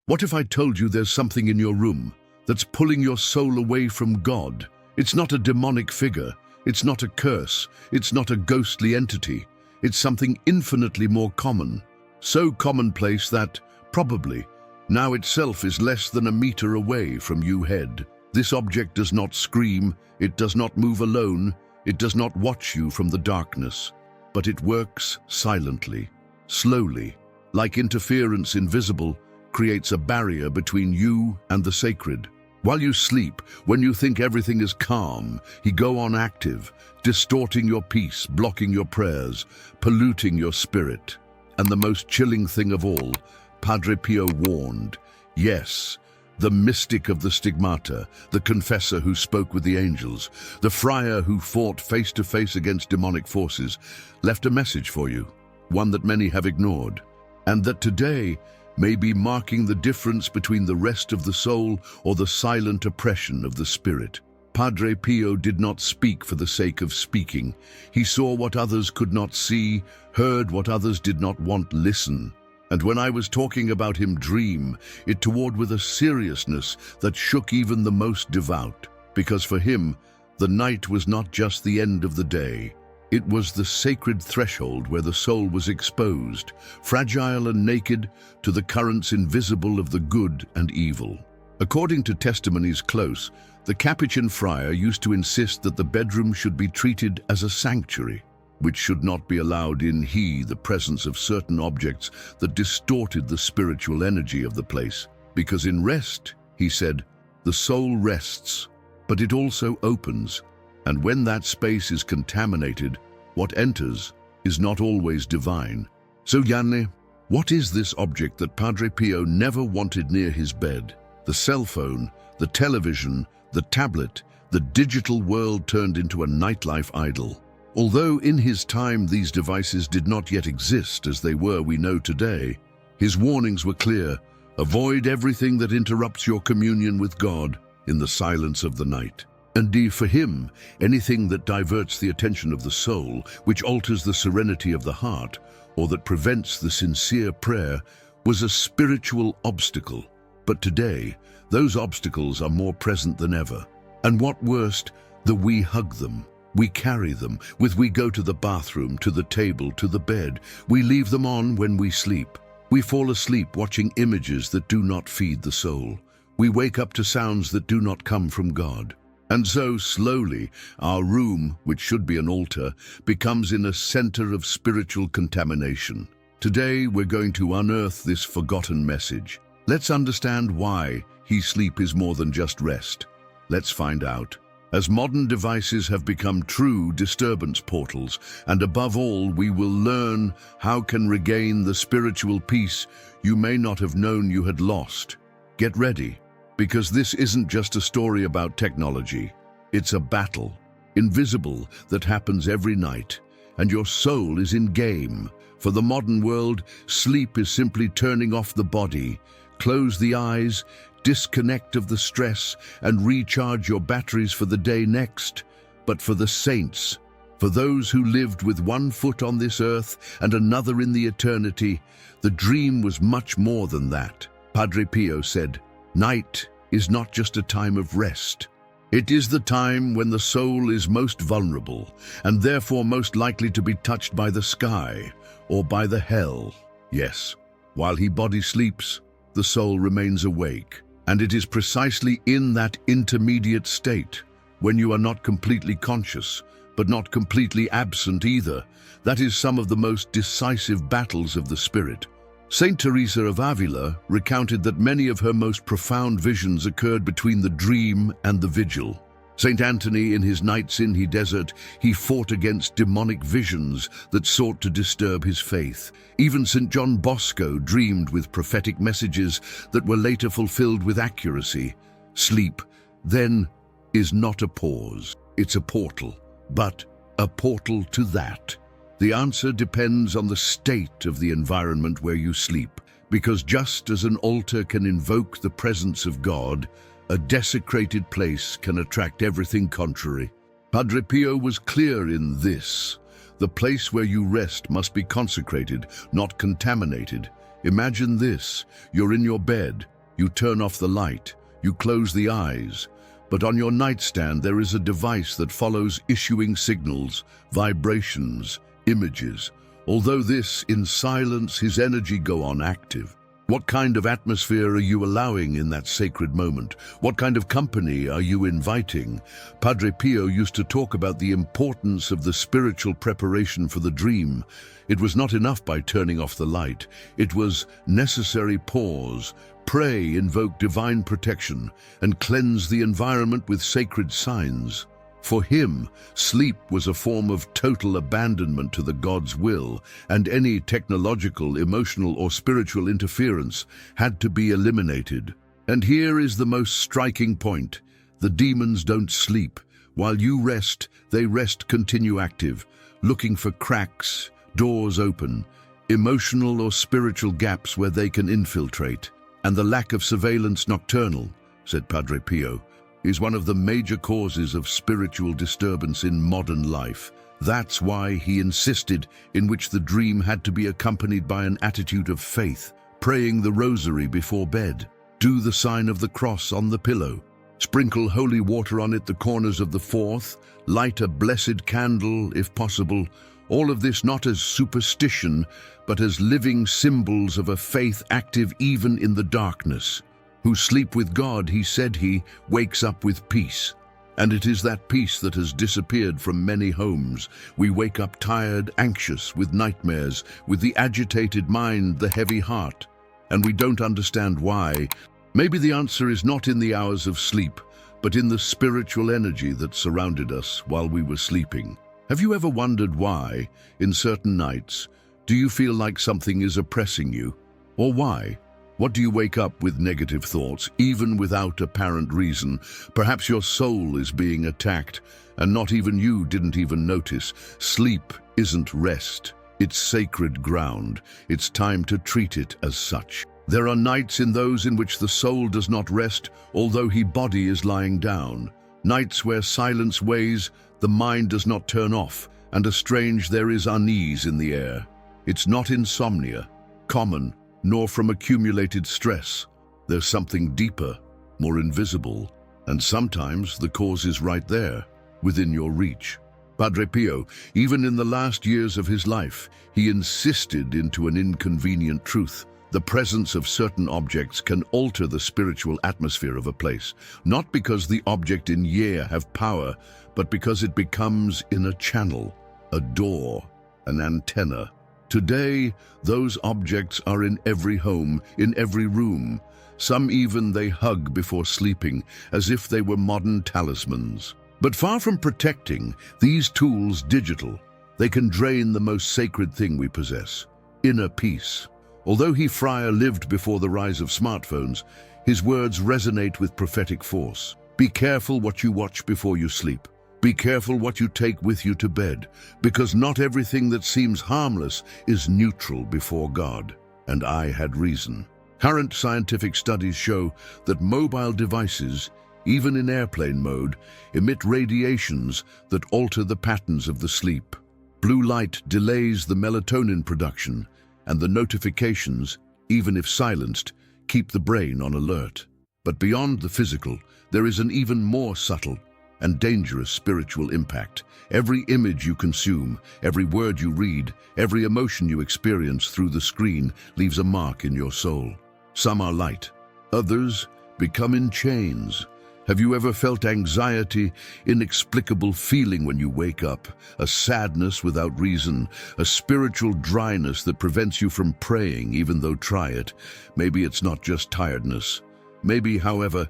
What if I told you there's something in your room that's pulling your soul away from God? It's not a demonic figure. It's not a curse. It's not a ghostly entity. It's something infinitely more common. So commonplace that, probably, now itself is less than a meter away from you head. This object does not scream. It does not move alone. It does not watch you from the darkness. But it works silently, slowly, like interference invisible, creates a barrier between you and the sacred. While you sleep, when you think everything is calm, he go on active, distorting your peace, blocking your prayers, polluting your spirit. And the most chilling thing of all, Padre Pio warned, yes, the mystic of the stigmata, the confessor who spoke with the angels, the friar who fought face to face against demonic forces, left a message for you, one that many have ignored, and that today may be marking the difference between the rest of the soul or the silent oppression of the spirit. Padre Pio did not speak for the sake of speaking. He saw what others could not see, heard what others did not want listen. And when I was talking about him dream, it toward with a seriousness that shook even the most devout. Because for him, the night was not just the end of the day. It was the sacred threshold where the soul was exposed, fragile and naked, to the currents invisible of the good and evil. According to testimonies close, the Capuchin friar used to insist that the bedroom should be treated as a sanctuary, which should not be allowed in the presence of certain objects that distorted the spiritual energy of the place. Because in rest, he said, the soul rests, but it also opens. And when that space is contaminated, what enters is not always divine. So Yanni, what is this object that Padre Pio never wanted near his bed? The cell phone, the television, the tablet, the digital world turned into a nightlife idol. Although in his time these devices did not yet exist as they were we know today, his warnings were clear. Avoid everything that interrupts your communion with God in the silence of the night. Indeed, for him, anything that diverts the attention of the soul, which alters the serenity of the heart, or that prevents the sincere prayer, was a spiritual obstacle. But today, those obstacles are more present than ever. And what worst, we hug them, we carry them, we go to the bathroom, to the table, to the bed. We leave them on when we sleep. We fall asleep watching images that do not feed the soul. We wake up to sounds that do not come from God. And so, slowly, our room, which should be an altar, becomes in a center of spiritual contamination. Today, we're going to unearth this forgotten message. Let's understand why sleep is more than just rest. Let's find out. As modern devices have become true disturbance portals, and above all, we will learn how can regain the spiritual peace you may not have known you had lost. Get ready. Because this isn't just a story about technology. It's a battle, invisible, that happens every night. And your soul is in game. For the modern world, sleep is simply turning off the body. Close the eyes, disconnect of the stress, and recharge your batteries for the day next. But for the saints, for those who lived with one foot on this earth and another in the eternity, the dream was much more than that. Padre Pio said, night is not just a time of rest. It is the time when the soul is most vulnerable and therefore most likely to be touched by the sky or by the hell. Yes, while the body sleeps, the soul remains awake. And it is precisely in that intermediate state, when you are not completely conscious, but not completely absent either, that is some of the most decisive battles of the spirit. Saint Teresa of Avila recounted that many of her most profound visions occurred between the dream and the vigil. Saint Anthony, in his nights in the desert, he fought against demonic visions that sought to disturb his faith. Even Saint John Bosco dreamed with prophetic messages that were later fulfilled with accuracy. Sleep, then, is not a pause. It's a portal, but a portal to that. The answer depends on the state of the environment where you sleep, because just as an altar can invoke the presence of God, a desecrated place can attract everything contrary. Padre Pio was clear in this. The place where you rest must be consecrated, not contaminated. Imagine this: you're in your bed, You turn off the light, you close the eyes, but on your nightstand there is a device that follows, issuing signals, vibrations, images. Although this, in silence, his energy go on active. What kind of atmosphere are you allowing in that sacred moment? What kind of company are you inviting? Padre Pio used to talk about the importance of the spiritual preparation for the dream. It was not enough by turning off the light. It was necessary pause, pray, invoke divine protection, and cleanse the environment with sacred signs. For him, sleep was a form of total abandonment to the God's will, and any technological, emotional, or spiritual interference had to be eliminated. And here is the most striking point. The demons don't sleep. While you rest, they continue active, looking for cracks, doors open, emotional or spiritual gaps where they can infiltrate. And the lack of surveillance nocturnal, said Padre Pio, is one of the major causes of spiritual disturbance in modern life. That's why he insisted in which the dream had to be accompanied by an attitude of faith, praying the rosary before bed, do the sign of the cross on the pillow, sprinkle holy water on it the corners of the fourth, light a blessed candle if possible. All of this not as superstition, but as living symbols of a faith active even in the darkness. Who sleep with God, he said, he wakes up with peace. And it is that peace that has disappeared from many homes. We wake up tired, anxious, with nightmares, with the agitated mind, the heavy heart. And we don't understand why. Maybe the answer is not in the hours of sleep, but in the spiritual energy that surrounded us while we were sleeping. Have you ever wondered why, in certain nights, do you feel like something is oppressing you? Or why? What do you wake up with negative thoughts, even without apparent reason? Perhaps your soul is being attacked, and not even you didn't even notice. Sleep isn't rest. It's sacred ground. It's time to treat it as such. There are nights in those in which the soul does not rest, although the body is lying down. Nights where silence weighs, the mind does not turn off, and there is unease in the air. It's not insomnia, common, nor from accumulated stress. There's something deeper, more invisible, and sometimes the cause is right there, within your reach. Padre Pio, even in the last years of his life, he insisted into an inconvenient truth. The presence of certain objects can alter the spiritual atmosphere of a place, not because the object in have power, but because it becomes in a channel, a door, an antenna. Today, those objects are in every home, in every room. Some even they hug before sleeping, as if they were modern talismans. But far from protecting, these tools digital, they can drain the most sacred thing we possess, inner peace. Although Friar lived before the rise of smartphones, his words resonate with prophetic force. Be careful what you watch before you sleep. Be careful what you take with you to bed, because not everything that seems harmless is neutral before God. And I had reason. Current scientific studies show that mobile devices, even in airplane mode, emit radiations that alter the patterns of the sleep. Blue light delays the melatonin production, and the notifications, even if silenced, keep the brain on alert. But beyond the physical, there is an even more subtle and dangerous spiritual impact. Every image you consume, every word you read, every emotion you experience through the screen leaves a mark in your soul. Some are light, others become in chains. Have you ever felt anxiety, inexplicable feeling when you wake up, a sadness without reason, a spiritual dryness that prevents you from praying even though try it? Maybe it's not just tiredness. Maybe, however,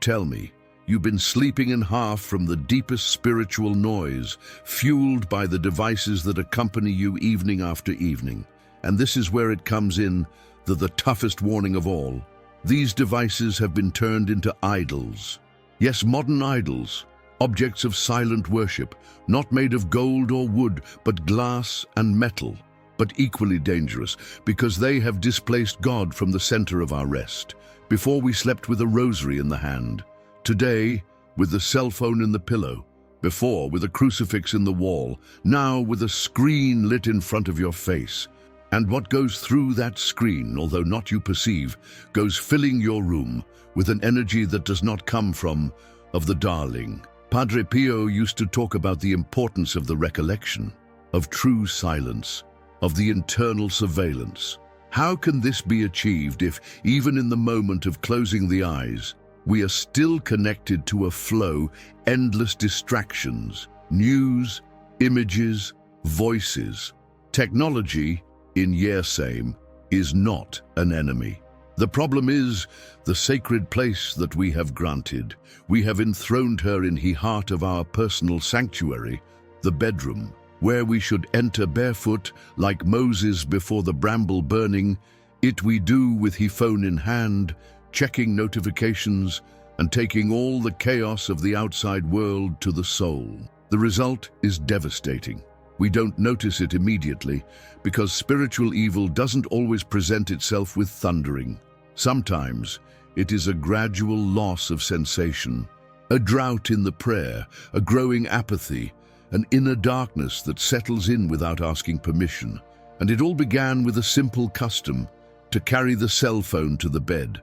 tell me, you've been sleeping in half from the deepest spiritual noise, fueled by the devices that accompany you evening after evening. And this is where it comes in, the toughest warning of all. These devices have been turned into idols. Yes, modern idols, objects of silent worship, not made of gold or wood, but glass and metal, but equally dangerous because they have displaced God from the center of our rest. Before we slept with a rosary in the hand, today with the cell phone in the pillow, before with a crucifix in the wall, now with a screen lit in front of your face. And what goes through that screen, although not you perceive, goes filling your room with an energy that does not come from of the darling. Padre Pio used to talk about the importance of the recollection, of true silence, of the internal surveillance. How can this be achieved if, even in the moment of closing the eyes, we are still connected to a flow, endless distractions, news, images, voices? Technology, in Yersame, is not an enemy. The problem is the sacred place that we have granted. We have enthroned her in the heart of our personal sanctuary, the bedroom, where we should enter barefoot like Moses before the bramble burning. It we do with he phone in hand, checking notifications and taking all the chaos of the outside world to the soul. The result is devastating. We don't notice it immediately because spiritual evil doesn't always present itself with thundering. Sometimes it is a gradual loss of sensation, a drought in the prayer, a growing apathy, an inner darkness that settles in without asking permission. And it all began with a simple custom, to carry the cell phone to the bed.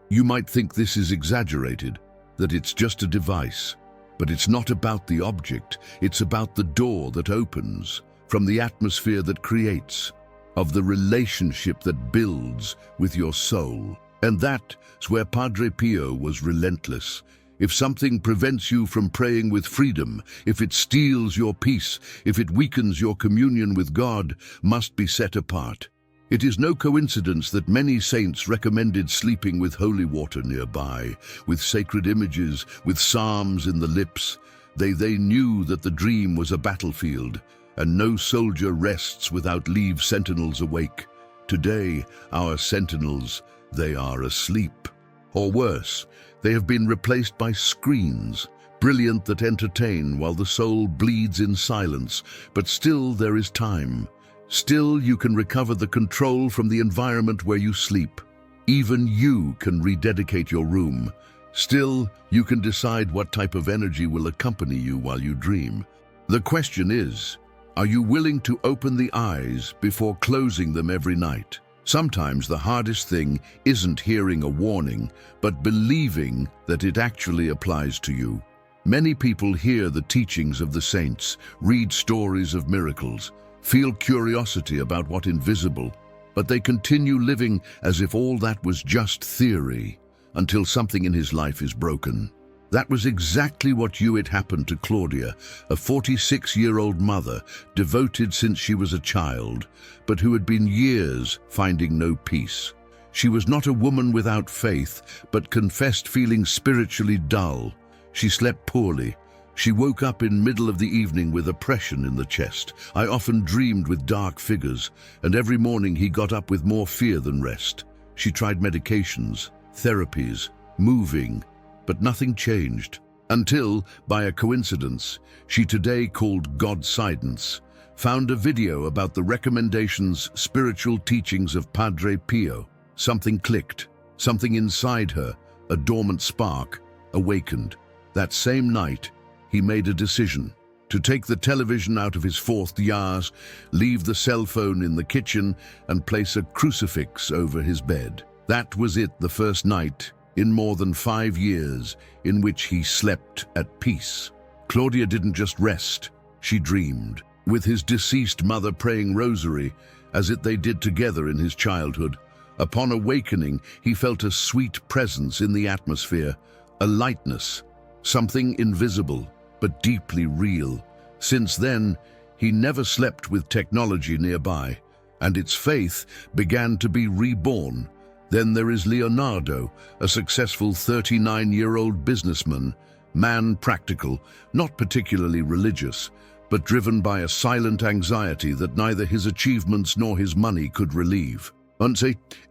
You might think this is exaggerated, that it's just a device. But it's not about the object, it's about the door that opens, from the atmosphere that creates, of the relationship that builds with your soul. And that's where Padre Pio was relentless. If something prevents you from praying with freedom, if it steals your peace, if it weakens your communion with God, must be set apart. It is no coincidence that many saints recommended sleeping with holy water nearby, with sacred images, with psalms in the lips. They knew that the dream was a battlefield, and no soldier rests without leave sentinels awake. Today, our sentinels, they are asleep. Or worse, they have been replaced by screens, brilliant that entertain while the soul bleeds in silence. But still there is time. Still you can recover the control from the environment where you sleep. Even you can rededicate your room. Still, you can decide what type of energy will accompany you while you dream. The question is, are you willing to open the eyes before closing them every night? Sometimes the hardest thing isn't hearing a warning, but believing that it actually applies to you. Many people hear the teachings of the saints, read stories of miracles, feel curiosity about what invisible, but they continue living as if all that was just theory, until something in his life is broken. That was exactly what had happened to Claudia, a 46-year-old mother, devoted since she was a child, but who had been years finding no peace. She was not a woman without faith, but confessed feeling spiritually dull. She slept poorly. She woke up in middle of the evening with oppression in the chest. I often dreamed with dark figures, and every morning he got up with more fear than rest. She tried medications, therapies, moving, but nothing changed. Until, by a coincidence, she today called God Silence, found a video about the recommendations, spiritual teachings of Padre Pio. Something clicked. Something inside her, a dormant spark, awakened. That same night, he made a decision to take the television out of his fourth yard, leave the cell phone in the kitchen, and place a crucifix over his bed. That was it, the first night in more than 5 years in which he slept at peace. Claudia didn't just rest, she dreamed, with his deceased mother praying rosary, as they did together in his childhood. Upon awakening, he felt a sweet presence in the atmosphere, a lightness, something invisible, but deeply real. Since then, he never slept with technology nearby, and its faith began to be reborn. Then there is Leonardo, a successful 39-year-old businessman, man practical, not particularly religious, but driven by a silent anxiety that neither his achievements nor his money could relieve. Once,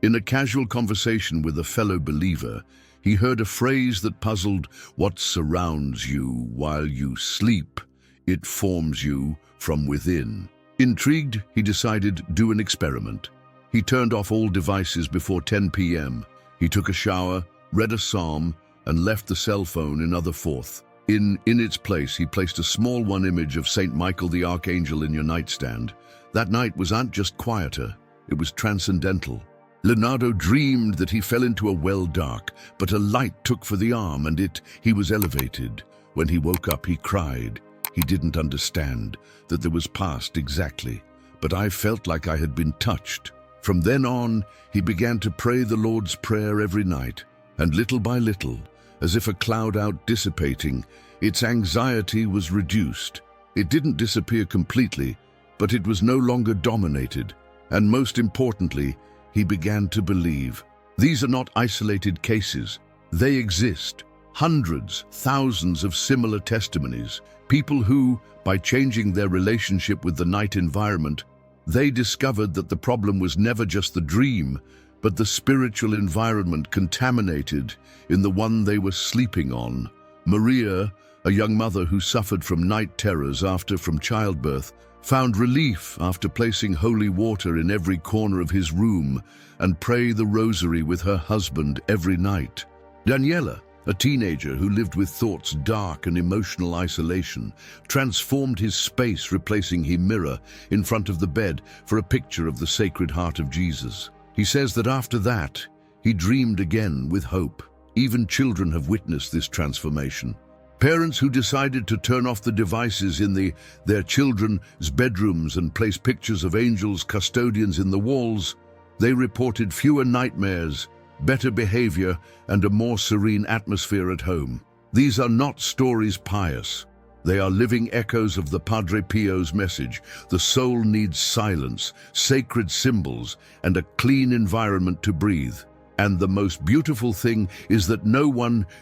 in a casual conversation with a fellow believer, he heard a phrase that puzzled: "What surrounds you while you sleep, it forms you from within." Intrigued, he decided to do an experiment. He turned off all devices before 10 p.m. He took a shower, read a psalm, and left the cell phone in other forth. In its place, he placed a small one image of Saint Michael the Archangel in your nightstand. That night wasn't just quieter, it was transcendental. Leonardo dreamed that he fell into a well dark, but a light took for the arm and he was elevated. When he woke up, he cried. He didn't understand that there was past exactly, but I felt like I had been touched. From then on, he began to pray the Lord's Prayer every night, and little by little, as if a cloud out dissipating, its anxiety was reduced. It didn't disappear completely, but it was no longer dominated, and most importantly, he began to believe. These are not isolated cases. They exist. Hundreds, thousands of similar testimonies. People who, by changing their relationship with the night environment, they discovered that the problem was never just the dream, but the spiritual environment contaminated in the one they were sleeping on. Maria, a young mother who suffered from night terrors from childbirth, found relief after placing holy water in every corner of his room and pray the rosary with her husband every night. Daniela, a teenager who lived with thoughts dark and emotional isolation, transformed his space, replacing his mirror in front of the bed for a picture of the Sacred Heart of Jesus. He says that after that, he dreamed again with hope. Even children have witnessed this transformation. Parents who decided to turn off the devices in their children's bedrooms and place pictures of angels, custodians in the walls, they reported fewer nightmares, better behavior, and a more serene atmosphere at home. These are not stories pious. They are living echoes of the Padre Pio's message. The soul needs silence, sacred symbols, and a clean environment to breathe. And the most beautiful thing is that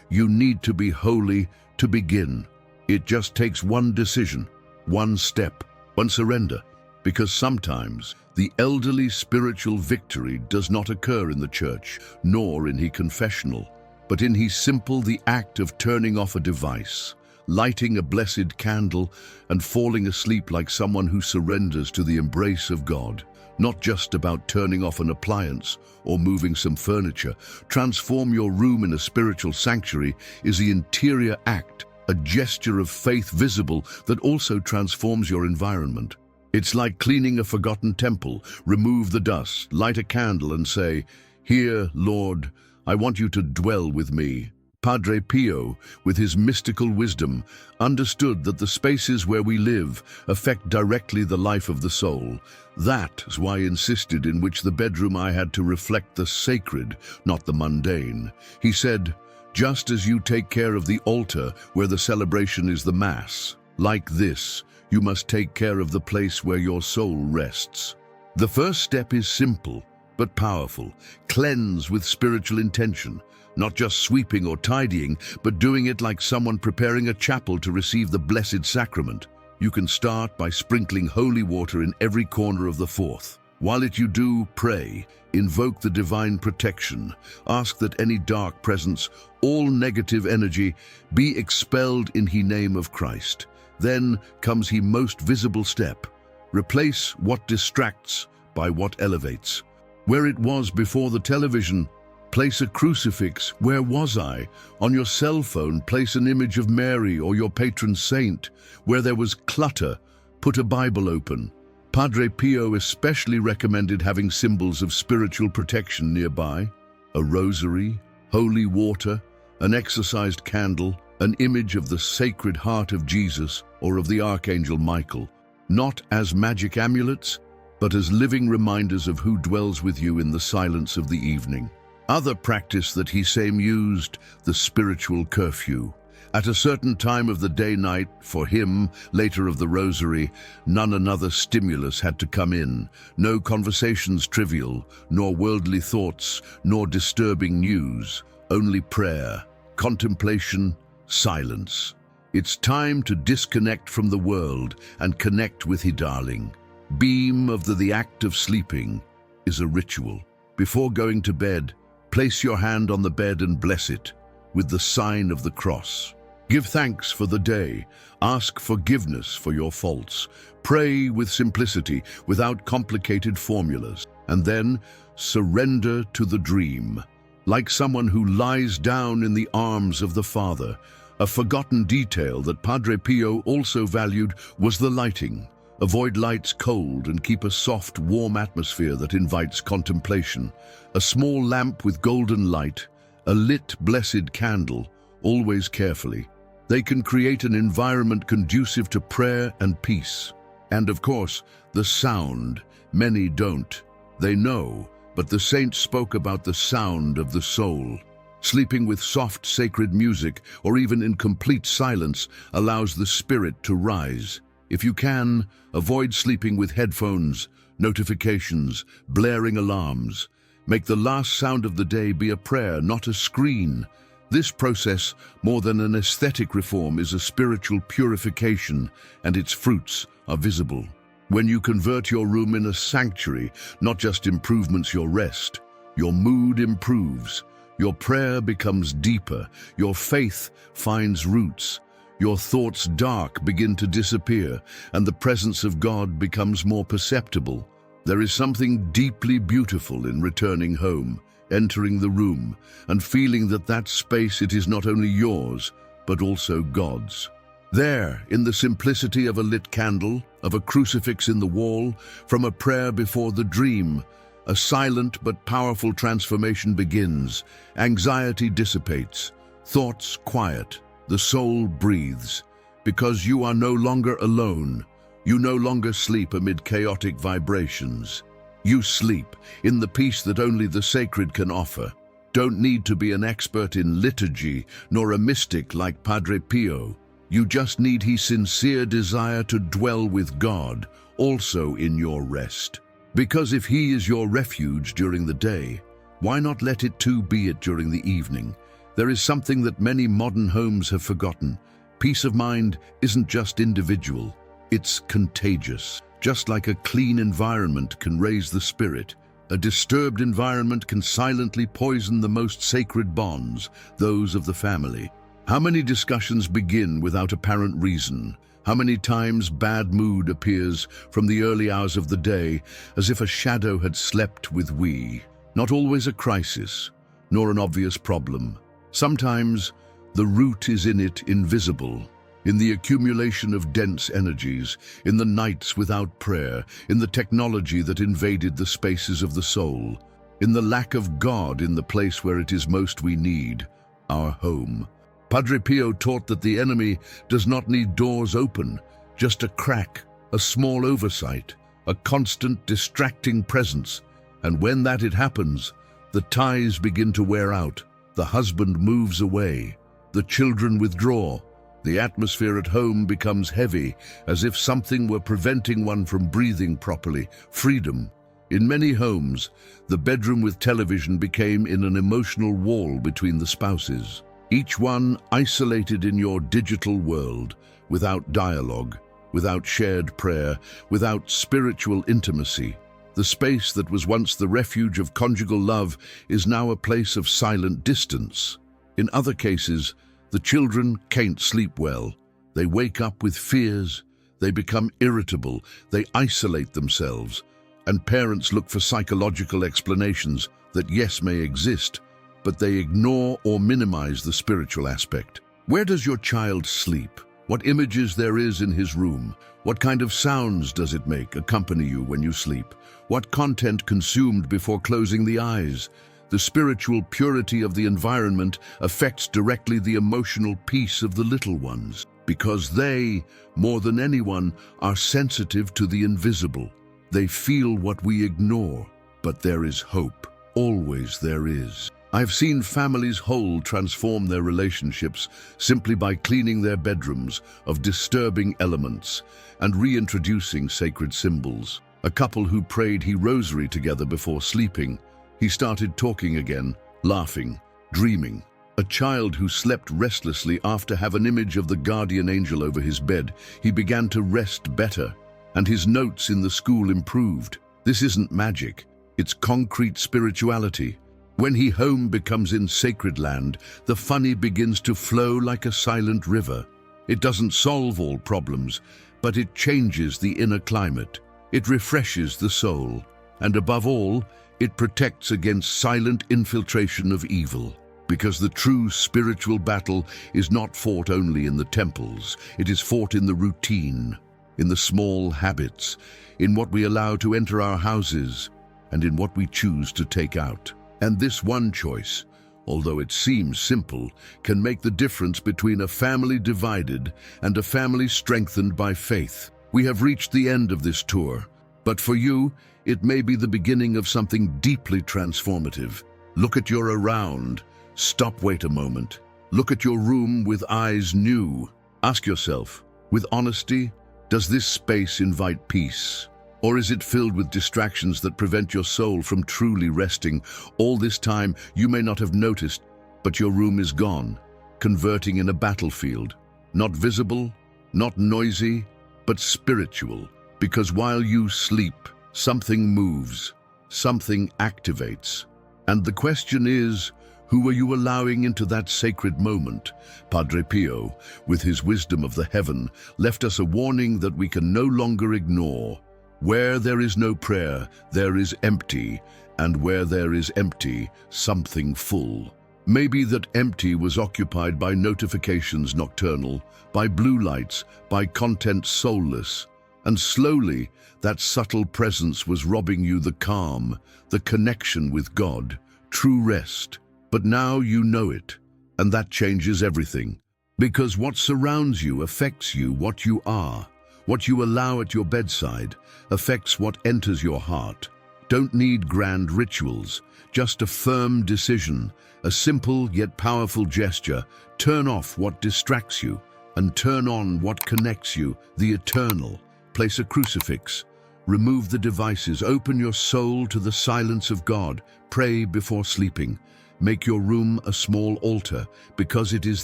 you need to be holy to begin. It just takes one decision, one step, one surrender, because sometimes the elderly spiritual victory does not occur in the church, nor in his confessional, but in the act of turning off a device, lighting a blessed candle, and falling asleep like someone who surrenders to the embrace of God. Not just about turning off an appliance or moving some furniture. Transform your room in a spiritual sanctuary is the interior act, a gesture of faith visible that also transforms your environment. It's like cleaning a forgotten temple. Remove the dust, light a candle and say, "Here, Lord, I want you to dwell with me." Padre Pio, with his mystical wisdom, understood that the spaces where we live affect directly the life of the soul. That is why he insisted in which the bedroom I had to reflect the sacred, not the mundane. He said, "Just as you take care of the altar where the celebration is the Mass, like this, you must take care of the place where your soul rests." The first step is simple but powerful. Cleanse with spiritual intention. Not just sweeping or tidying, but doing it like someone preparing a chapel to receive the Blessed Sacrament. You can start by sprinkling holy water in every corner of the fourth. While you do, pray, invoke the divine protection, ask that any dark presence, all negative energy, be expelled in the name of Christ. Then comes the most visible step. Replace what distracts by what elevates. Where it was before the television, place a crucifix. Where was I? On your cell phone, place an image of Mary or your patron saint. Where there was clutter, put a Bible open. Padre Pio especially recommended having symbols of spiritual protection nearby. A rosary, holy water, an exorcised candle, an image of the Sacred Heart of Jesus or of the Archangel Michael. Not as magic amulets, but as living reminders of who dwells with you in the silence of the evening. Other practice that he same used, the spiritual curfew. At a certain time of the day-night, for him, later of the rosary, none another stimulus had to come in. No conversations trivial, nor worldly thoughts, nor disturbing news. Only prayer, contemplation, silence. It's time to disconnect from the world and connect with his darling. Beam of the act of sleeping is a ritual. Before going to bed, place your hand on the bed and bless it with the sign of the cross. Give thanks for the day. Ask forgiveness for your faults. Pray with simplicity, without complicated formulas. And then surrender to the dream. Like someone who lies down in the arms of the Father, A forgotten detail that Padre Pio also valued was the lighting. Avoid lights cold and keep a soft, warm atmosphere that invites contemplation. A small lamp with golden light, a lit, blessed candle, always carefully. They can create an environment conducive to prayer and peace. And of course, the sound. Many don't. They know, but the saints spoke about the sound of the soul. Sleeping with soft, sacred music, or even in complete silence, allows the spirit to rise. If you can, avoid sleeping with headphones, notifications, blaring alarms. Make the last sound of the day be a prayer, not a screen. This process, more than an aesthetic reform, is a spiritual purification, and its fruits are visible. When you convert your room in a sanctuary, not just improvements your rest, your mood improves, your prayer becomes deeper, your faith finds roots, your thoughts dark begin to disappear, and the presence of God becomes more perceptible. There is something deeply beautiful in returning home, entering the room, and feeling that space, it is not only yours, but also God's. There, in the simplicity of a lit candle, of a crucifix in the wall, from a prayer before the dream, a silent but powerful transformation begins. Anxiety dissipates, thoughts quiet, the soul breathes. Because you are no longer alone, you no longer sleep amid chaotic vibrations. You sleep in the peace that only the sacred can offer. Don't need to be an expert in liturgy, nor a mystic like Padre Pio. You just need his sincere desire to dwell with God, also in your rest. Because if he is your refuge during the day, why not let it too be it during the evening? There is something that many modern homes have forgotten. Peace of mind isn't just individual, it's contagious. Just like a clean environment can raise the spirit, a disturbed environment can silently poison the most sacred bonds, those of the family. How many discussions begin without apparent reason? How many times bad mood appears from the early hours of the day, as if a shadow had slept with we? Not always a crisis, nor an obvious problem. Sometimes the root is in it invisible, in the accumulation of dense energies, in the nights without prayer, in the technology that invaded the spaces of the soul, in the lack of God in the place where it is most we need, our home. Padre Pio taught that the enemy does not need doors open, just a crack, a small oversight, a constant distracting presence. And when it happens, the ties begin to wear out, the husband moves away, the children withdraw, the atmosphere at home becomes heavy, as if something were preventing one from breathing properly. Freedom. In many homes, the bedroom with television became an emotional wall between the spouses. Each one isolated in your digital world, without dialogue, without shared prayer, without spiritual intimacy. The space that was once the refuge of conjugal love is now a place of silent distance. In other cases, the children can't sleep well. They wake up with fears, they become irritable, they isolate themselves, and parents look for psychological explanations that, yes, may exist, but they ignore or minimize the spiritual aspect. Where does your child sleep? What images there is in his room? What kind of sounds does it make accompany you when you sleep? What content consumed before closing the eyes? The spiritual purity of the environment affects directly the emotional peace of the little ones, because they, more than anyone, are sensitive to the invisible. They feel what we ignore, but there is hope. Always there is. I've seen families whole transform their relationships simply by cleaning their bedrooms of disturbing elements and reintroducing sacred symbols. A couple who prayed the rosary together before sleeping, he started talking again, laughing, dreaming. A child who slept restlessly after having an image of the guardian angel over his bed, he began to rest better, and his notes in the school improved. This isn't magic, it's concrete spirituality. When home becomes in sacred land, the funny begins to flow like a silent river. It doesn't solve all problems, but it changes the inner climate. It refreshes the soul, and above all, it protects against silent infiltration of evil. Because the true spiritual battle is not fought only in the temples. It is fought in the routine, in the small habits, in what we allow to enter our houses, and in what we choose to take out. And this one choice, although it seems simple, can make the difference between a family divided and a family strengthened by faith. We have reached the end of this tour, but for you, it may be the beginning of something deeply transformative. Look at your around. Stop, wait a moment. Look at your room with eyes new. Ask yourself, with honesty, does this space invite peace? Or is it filled with distractions that prevent your soul from truly resting? All this time, you may not have noticed, but your room is gone, converting in a battlefield. Not visible, not noisy, but spiritual. Because while you sleep, something moves, something activates. And the question is, who are you allowing into that sacred moment? Padre Pio, with his wisdom of the heaven, left us a warning that we can no longer ignore. Where there is no prayer, there is empty, and where there is empty, something full. Maybe that empty was occupied by notifications nocturnal, by blue lights, by content soulless, and slowly that subtle presence was robbing you the calm, the connection with God, true rest. But now you know it, and that changes everything. Because what surrounds you affects you, what you are. What you allow at your bedside affects what enters your heart. Don't need grand rituals, just a firm decision, a simple yet powerful gesture. Turn off what distracts you and turn on what connects you, the eternal. Place a crucifix. Remove the devices. Open your soul to the silence of God. Pray before sleeping. Make your room a small altar, because it is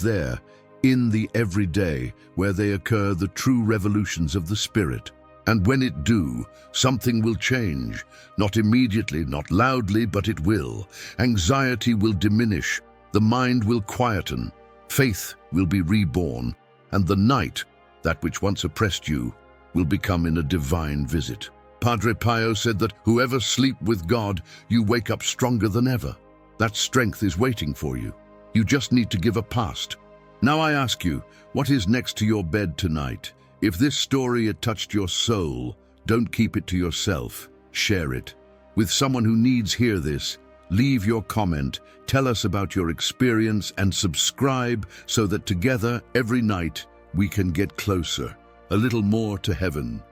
there, in the everyday, where they occur the true revolutions of the Spirit. And when it do, something will change. Not immediately, not loudly, but it will. Anxiety will diminish. The mind will quieten. Faith will be reborn. And the night, that which once oppressed you, will become in a divine visit. Padre Pio said that whoever sleep with God, you wake up stronger than ever. That strength is waiting for you. You just need to give a past. Now I ask you, what is next to your bed tonight? If this story had touched your soul, don't keep it to yourself. Share it with someone who needs hear this. Leave your comment, tell us about your experience, and subscribe so that together, every night, we can get closer, a little more to heaven.